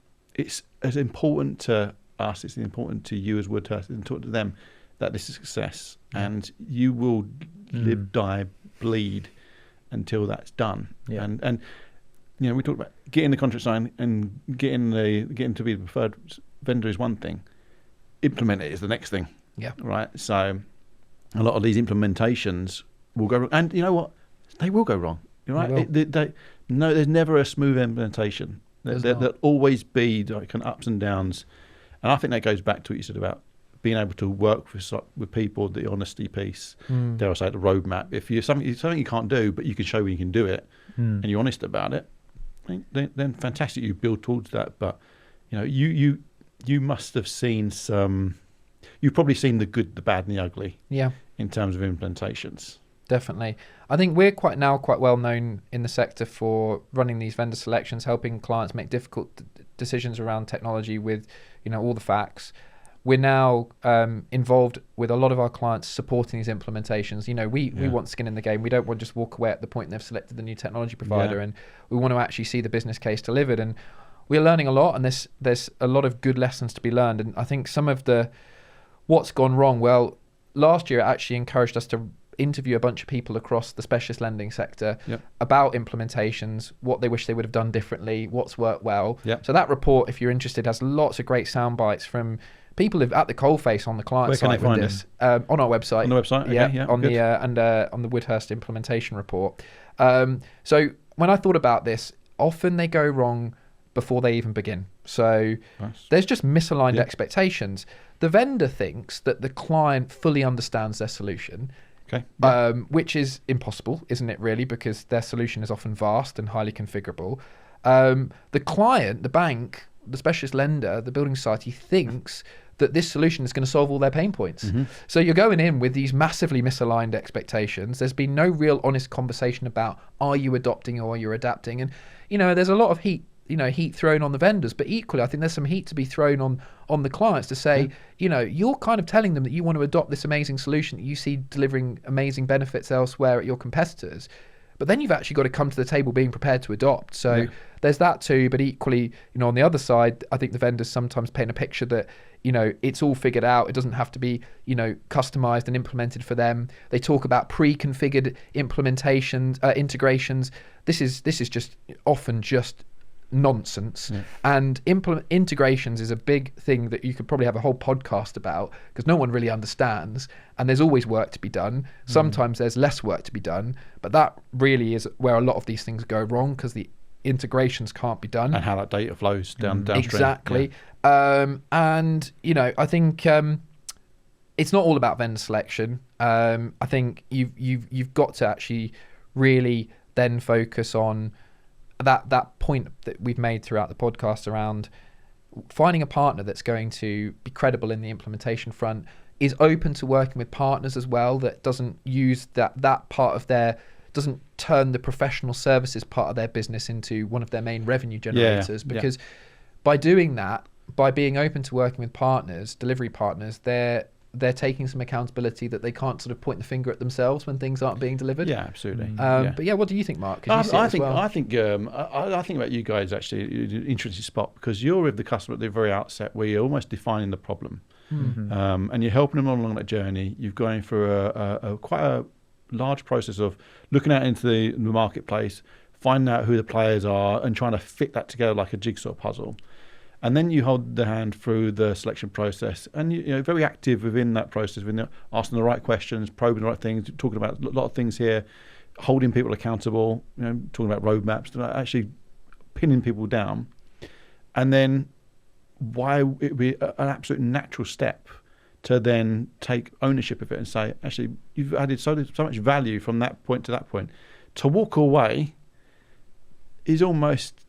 A: as important to us, it's important to you as Woodhurst, it's important to them that this is success, and you will live, die, bleed until that's done. And we talked about getting the contract signed and getting to be the preferred vendor is one thing. Implement it is the next thing.
B: Yeah.
A: Right. So a lot of these implementations will go wrong, and you know what? They will go wrong. Right. There's never a smooth implementation. There'll always be like ups and downs, and I think that goes back to what you said about being able to work with people, the honesty piece. Dare I say, the roadmap. If you're something you can't do, but you can show you can do it, and you're honest about it, then fantastic. You build towards that. But you must have seen some. You've probably seen the good, the bad, and the ugly. Yeah. In terms of implementations.
B: Definitely. I think we're quite well known in the sector for running these vendor selections, helping clients make difficult decisions around technology with, all the facts. We're now involved with a lot of our clients supporting these implementations. We want skin in the game. We don't want to just walk away at the point they've selected the new technology provider, and we want to actually see the business case delivered. And we're learning a lot, and there's a lot of good lessons to be learned. And I think some of what's gone wrong, well, last year it actually encouraged us to interview a bunch of people across the specialist lending sector about implementations, what they wish they would have done differently, what's worked well. So that report, if you're interested, has lots of great sound bites from people who've at the coalface on the client side with this. On our website.
A: On the website, okay,
B: on the Woodhurst implementation report. So when I thought about this, often they go wrong before they even begin. So there's just misaligned expectations. The vendor thinks that the client fully understands their solution, which is impossible, isn't it really? Because their solution is often vast and highly configurable. The client, the bank, the specialist lender, the building society thinks that this solution is going to solve all their pain points. So you're going in with these massively misaligned expectations. There's been no real honest conversation about, are you adopting or are you adapting? And, there's a lot of heat thrown on the vendors, but equally I think there's some heat to be thrown on the clients to say, you're kind of telling them that you want to adopt this amazing solution that you see delivering amazing benefits elsewhere at your competitors, but then you've actually got to come to the table being prepared to adopt. So there's that too, but equally, on the other side, I think the vendors sometimes paint a picture that, it's all figured out. It doesn't have to be, customized and implemented for them. They talk about pre-configured implementations, integrations. This is just often just nonsense. And integrations is a big thing that you could probably have a whole podcast about, because no one really understands, and there's always work to be done. Sometimes there's less work to be done, but that really is where a lot of these things go wrong, because the integrations can't be done,
A: and how that data flows downstream.
B: Exactly. And I think it's not all about vendor selection. I think you've got to actually really then focus on that point that we've made throughout the podcast around finding a partner that's going to be credible in the implementation front, is open to working with partners as well, that doesn't use that part of doesn't turn the professional services part of their business into one of their main revenue generators. Because by doing that, by being open to working with partners, delivery partners, they're taking some accountability that they can't sort of point the finger at themselves when things aren't being delivered.
A: Yeah, absolutely.
B: But what do you think, Mark?
A: I think about you guys actually an interesting spot, because you're with the customer at the very outset, where you're almost defining the problem, and you're helping them along that journey. You're going through a quite a large process of looking out into the marketplace, finding out who the players are, and trying to fit that together like a jigsaw puzzle. And then you hold the hand through the selection process, and you're very active within that process, asking the right questions, probing the right things, talking about a lot of things here, holding people accountable, talking about roadmaps, actually pinning people down. And then why it would be an absolute natural step to then take ownership of it and say, actually, you've added so much value from that point to that point. To walk away is almost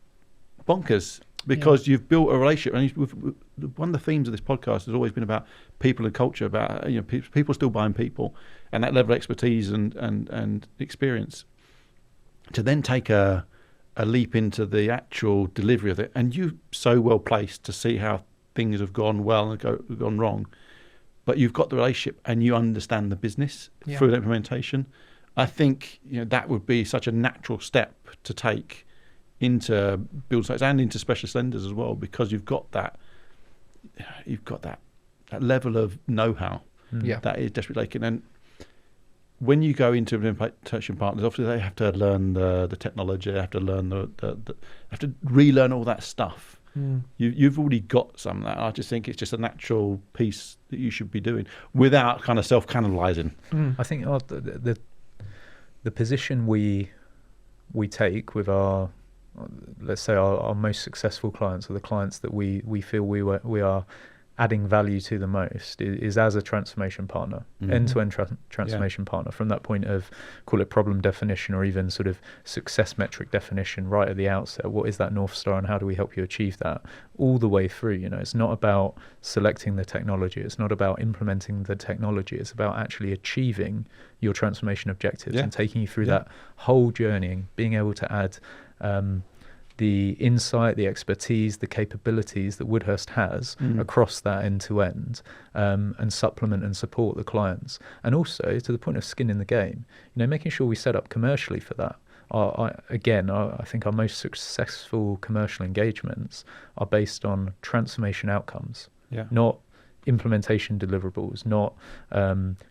A: bonkers, because you've built a relationship. And one of the themes of this podcast has always been about people and culture, about people still buying people, and that level of expertise and experience. To then take a leap into the actual delivery of it, and you're so well placed to see how things have gone well and gone wrong, but you've got the relationship and you understand the business through the implementation. I think that would be such a natural step to take into build sites and into specialist lenders as well, because you've got that level of know-how that is desperately lacking. And when you go into implementation partners, obviously they have to learn the technology, they have to learn have to relearn all that stuff. You've already got some of that. I just think it's just a natural piece that you should be doing without kind of self-cannibalizing.
C: I think the position we take with our, let's say, our most successful clients, or the clients that we feel we are adding value to the most, is as a transformation partner, end-to-end transformation partner, from that point of, call it problem definition, or even sort of success metric definition right at the outset. What is that North Star and how do we help you achieve that, all the way through? It's not about selecting the technology, it's not about implementing the technology, it's about actually achieving your transformation objectives and taking you through that whole journey, and being able to add the insight, the expertise, the capabilities that Woodhurst has across that end-to-end, and supplement and support the clients. And also, to the point of skin in the game, making sure we set up commercially for that. I think our most successful commercial engagements are based on transformation outcomes, not implementation deliverables, not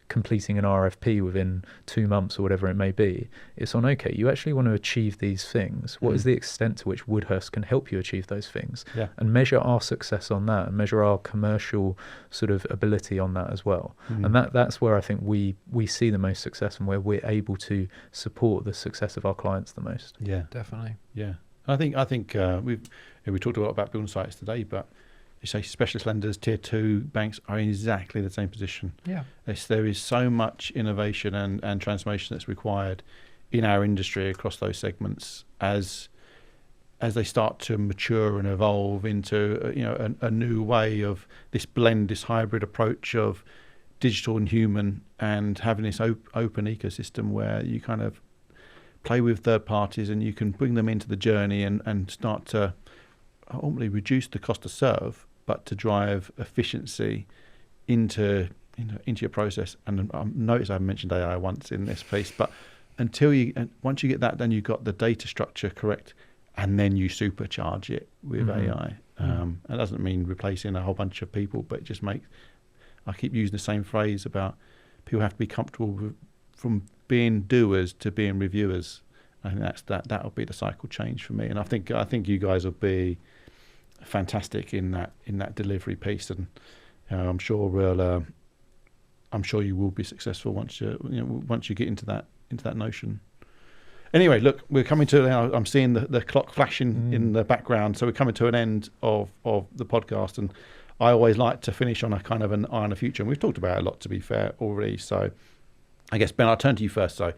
C: completing an RFP within 2 months or whatever it may be. It's on, okay, you actually want to achieve these things. What is the extent to which Woodhurst can help you achieve those things? And measure our success on that, and measure our commercial sort of ability on that as well. And that's where I think we see the most success, and where we're able to support the success of our clients the most.
A: Yeah,
B: Definitely.
A: Yeah, I think we talked a lot about building sites today, but you say specialist lenders, tier 2 banks are in exactly the same position. There is so much innovation and transformation that's required in our industry across those segments as they start to mature and evolve into a new way of this blend, this hybrid approach of digital and human, and having this open ecosystem where you kind of play with third parties and you can bring them into the journey and start to ultimately reduce the cost to serve, but to drive efficiency into your process. And notice I mentioned AI once in this piece, but once you get that, then you've got the data structure correct, and then you supercharge it with AI. That doesn't mean replacing a whole bunch of people, but it just makes, I keep using the same phrase about people have to be comfortable from being doers to being reviewers. I think that'll be the cycle change for me, and I think you guys will be fantastic in that delivery piece, and I'm sure you will be successful once you get into that notion. Anyway, look, we're coming to now. I'm seeing the clock flashing in the background, so we're coming to an end of the podcast, and I always like to finish on a kind of an eye on the future, and we've talked about it a lot, to be fair, already. So I guess, Ben, I'll turn to you first. So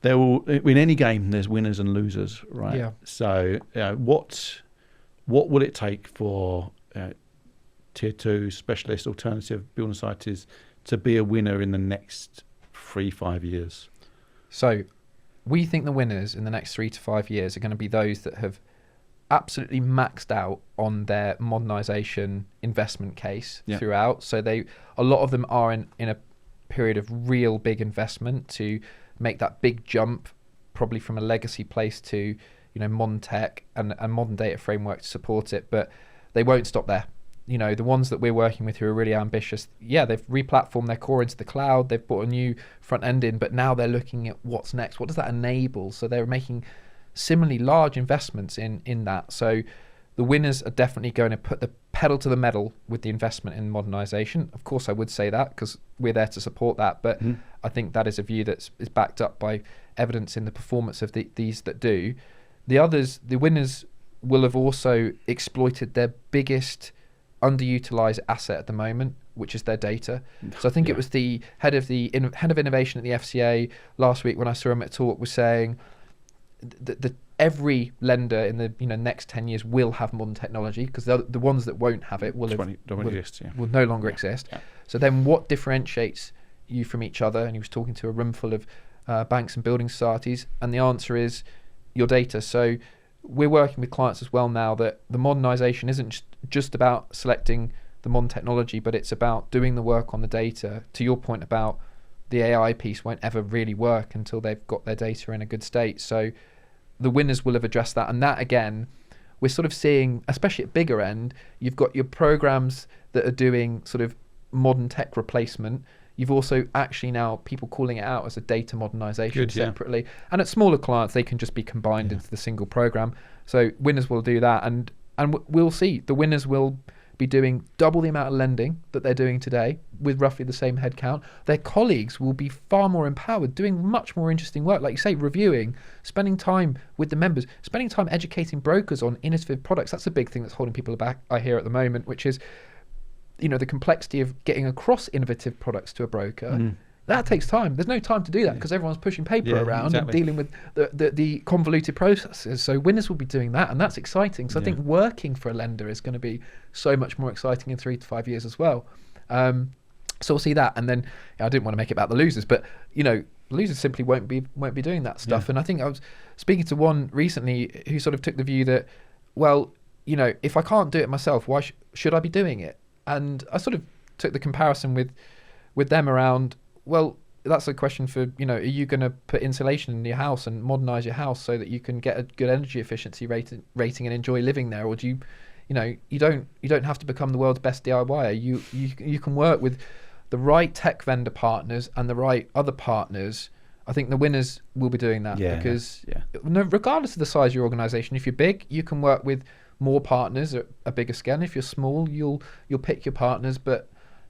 A: there will, in any game, there's winners and losers, right?
B: Yeah.
A: So what will it take for tier 2 specialist alternative building sites to be a winner in the next 3-5 years?
B: So we think the winners in the next 3 to 5 years are going to be those that have absolutely maxed out on their modernisation investment case throughout. So a lot of them are in a period of real big investment to make that big jump, probably from a legacy place to modern tech and modern data framework to support it, but they won't stop there. The ones that we're working with who are really ambitious, they've replatformed their core into the cloud, they've brought a new front end in, but now they're looking at what's next, what does that enable? So they're making similarly large investments in that. So the winners are definitely going to put the pedal to the metal with the investment in modernisation. Of course, I would say that because we're there to support that, but I think that is a view that is backed up by evidence in the performance of these that do. The others, the winners, will have also exploited their biggest underutilized asset at the moment, which is their data. So I think it was the head of innovation at the FCA last week when I saw him at talk was saying that every lender in the next 10 years will have modern technology, because the ones that won't have it will no longer exist. Yeah. So then what differentiates you from each other? And he was talking to a room full of banks and building societies, and the answer is your data. So we're working with clients as well now that the modernisation isn't just about selecting the modern technology, but it's about doing the work on the data. To your point about the AI piece won't ever really work until they've got their data in a good state. So the winners will have addressed that. And that, again, we're sort of seeing, especially at bigger end, you've got your programs that are doing sort of modern tech replacement. You've also actually now people calling it out as a data modernisation separately. And at smaller clients, they can just be combined into the single program. So winners will do that. And we'll see. The winners will be doing double the amount of lending that they're doing today with roughly the same headcount. Their colleagues will be far more empowered, doing much more interesting work, like you say, reviewing, spending time with the members, spending time educating brokers on innovative products. That's a big thing that's holding people back, I hear at the moment, which is the complexity of getting across innovative products to a broker. That takes time. There's no time to do that because everyone's pushing paper around and dealing with the convoluted processes. So winners will be doing that, and that's exciting. So I think working for a lender is going to be so much more exciting in 3 to 5 years as well. So we'll see that. And then I didn't want to make it about the losers, but losers simply won't be doing that stuff. And I think I was speaking to one recently who sort of took the view that, well, if I can't do it myself, why should I be doing it? And I sort of took the comparison with them around, well, that's a question for, are you going to put insulation in your house and modernise your house so that you can get a good energy efficiency rating and enjoy living there? Or do you don't have to become the world's best DIYer. You can work with the right tech vendor partners and the right other partners. I think the winners will be doing that because regardless of the size of your organisation, if you're big, you can work with more partners at a bigger scale. If you're small, you'll pick your partners, but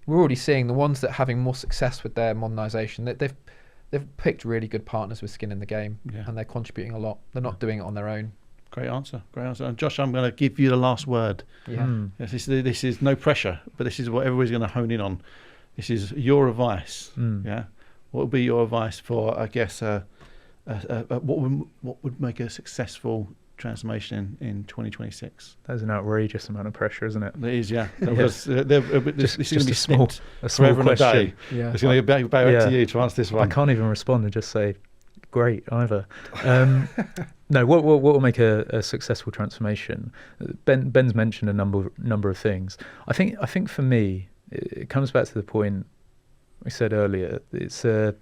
B: we're already seeing the ones that are having more success with their modernisation, that they've picked really good partners with skin in the game, and they're contributing a lot. They're not doing it on their own.
A: Great answer. And Josh, I'm going to give you the last word. This is no pressure, but this is what everybody's going to hone in on. This is your advice. What would be your advice for, I guess, what would make a successful transformation in 2026?
C: That's an outrageous amount of pressure, isn't it?
A: It is, this is going to be
C: a small
A: question. It's going to be back to you to answer this one.
C: I can't even respond and just say, great, either. No, what will make a successful transformation? Ben's mentioned a number of things. I think for me, it comes back to the point we said earlier. It's a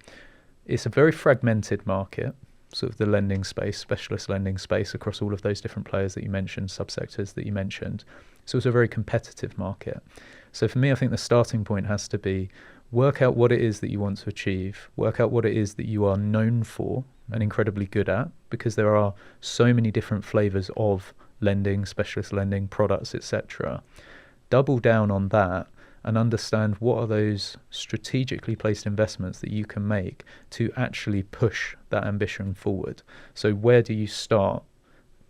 C: very fragmented market, sort of the lending space, specialist lending space across all of those different players that you mentioned, subsectors that you mentioned. So it's a very competitive market. So for me, I think the starting point has to be work out what it is that you want to achieve, work out what it is that you are known for and incredibly good at, because there are so many different flavors of lending, specialist lending, products, etc. Double down on that and understand what are those strategically placed investments that you can make to actually push that ambition forward. So where do you start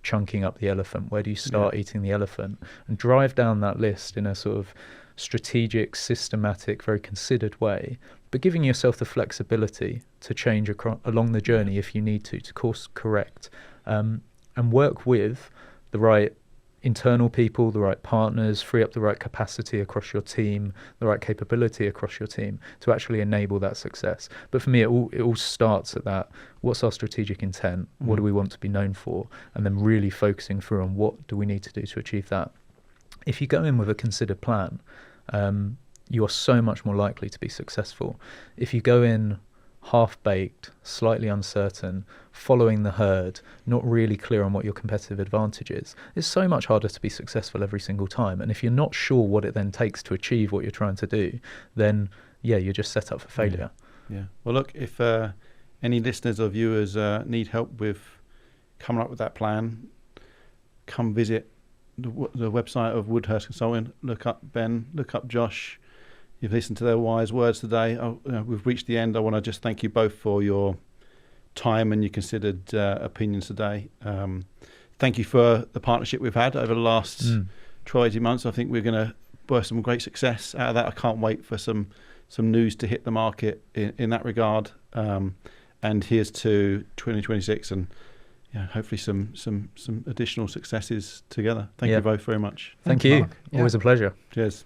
C: chunking up the elephant? Where do you start eating the elephant? And drive down that list in a sort of strategic, systematic, very considered way, but giving yourself the flexibility to change along the journey if you need to course correct, and work with the right internal people, the right partners, free up the right capacity across your team, the right capability across your team to actually enable that success. But for me, it all starts at that. What's our strategic intent? What do we want to be known for? And then really focusing through on what do we need to do to achieve that. If you go in with a considered plan, you are so much more likely to be successful. If you go in half-baked, slightly uncertain, following the herd, not really clear on what your competitive advantage is, it's so much harder to be successful every single time. And if you're not sure what it then takes to achieve what you're trying to do, then you're just set up for failure.
A: Well, look, if any listeners or viewers need help with coming up with that plan, come visit the website of Woodhurst Consulting. Look up Ben, look up Josh. You've listened to their wise words today. We've reached the end. I want to just thank you both for your time and your considered opinions today. Thank you for the partnership we've had over the last 12, 18 months. I think we're going to burst some great success out of that. I can't wait for some news to hit the market in that regard. And here's to 2026 and hopefully some additional successes together. Thank you both very much.
C: Thank you.
B: Mark.
C: Always a pleasure.
A: Cheers.